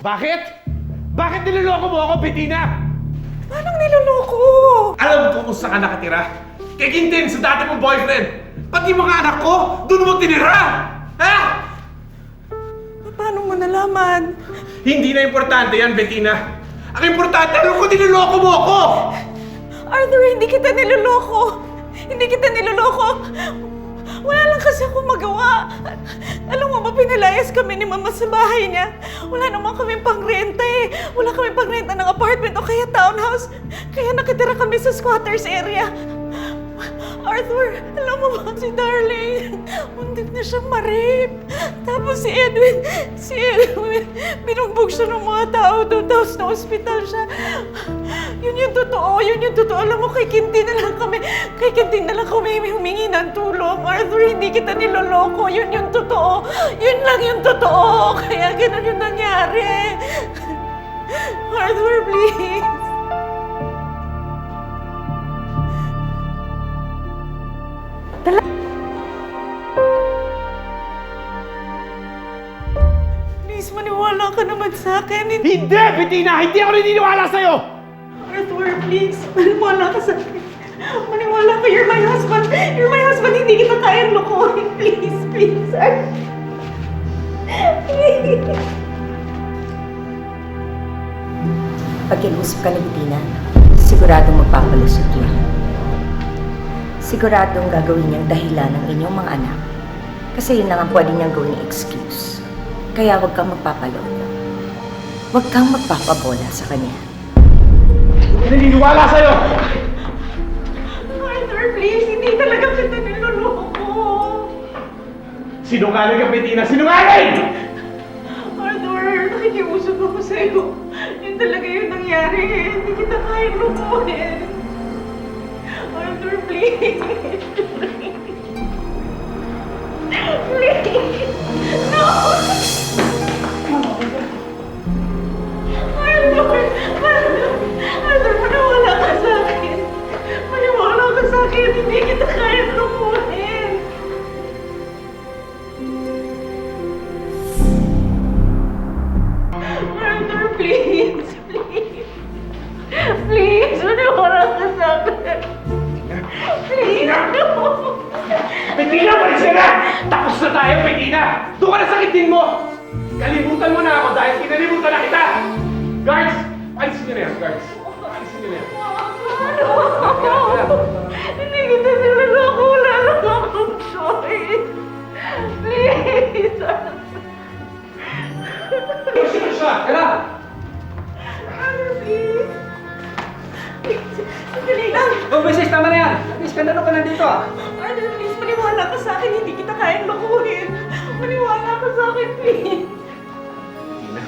Bakit? Bakit niloloko mo ako, Bettina? Anong niloloko? Alam mo kung saan ka nakatira? Kay Quintin, sa dati mong boyfriend. Pati mga anak ko, doon mo tinira! Ha? Paano mo nalaman? Hindi na importante yan, Bettina. Ang importante, alam ko niloloko mo ako! Arthur, hindi kita niloloko. Hindi kita niloloko. Wala lang kasi ako magawa. Alam mo ba, pinalayas kami ni Mama sa bahay niya. Wala naman kaming pangrenta eh. Wala kaming pangrenta ng apartment o kaya townhouse. Kaya nakitira kami sa squatters area. Arthur, alam mo ba si Darlene? Muntik na siyang ma-rape. Tapos si Edwin, binugbog siya ng mga tao doon. Tapos na ospital siya. Yun yung totoo. Alam mo, kay Quintin na lang kami humingi ng tulong. Arthur, hindi kita niloloko. Yun yung totoo. Yun lang yung totoo. Kaya ganun yung nangyari. Arthur, please. Please, maniwala ka naman sa akin. Hindi, Bettina! Hindi ako naniniwala sa'yo! Arthur, please, maniwala ka sa akin. Maniwala ka, you're my husband. You're my husband, hindi kita kayang lokohin. Please, please, Arthur. Please. Pag kinusap ka ni Bettina, siguradong magpapalusot yan. Siguradong gagawin niyang dahilan ng inyong mga anak. Kasi yun lang ang pwede niyang gawing excuse. Kaya huwag kang magpapalolo. Huwag kang magpapabola sa kanya. Hindi naniniwala sa'yo! Arthur, please, hindi talaga kita niloloko. Sinungaling ka, Bettina! Sinungaling! Arthur, nakikiusap ako sa'yo. Yun talaga yung nangyari. Hindi kita kayang lokohin. Arthur, please. Please. No! Arthur, maniwala ka sa akin. Maniwala ka sa akin. Hindi kita kayang lokohin. Arthur, please. Please. Please, maniwala ka sa akin. Please, no. Bettina, balik ka na! Tapos na tayo, Bettina! Doon ka na sa kitin mo! Kalimutan mo na ako dahil kinalimutan na kita! Guards! Alisin niyo na yan, guards! Alisin niyo na yan. Hindi kita niloloko. Wala lang akong choice. Please. Alisin niyo siya! Kaya! Arthur, please. Please. Sandali lang. Oh, Mrs. Tama na yan! Miss, kanano ka nandito ah? Arthur, please. Maniwala ka sa akin. Hindi kita kayang lokohin. Maniwala ka sa akin, please. Bettina,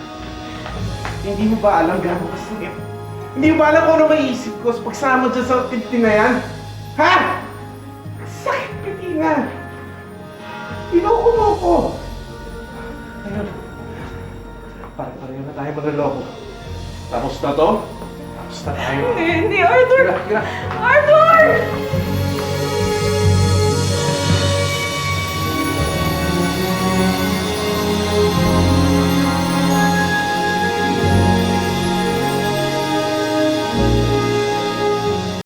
hindi mo ba alam gano'ng kasakit? Hindi mo ba alam kung ano maiisip ko sa pagsama dyan sa kitin na yan? Ha? Sakit, Bettina! Tinoko mo ko! Ayun. Pare-pareho na tayo magloloko. Tapos na to? Tapos na tayo. Hindi, Arthur. Tira, tira. Arthur!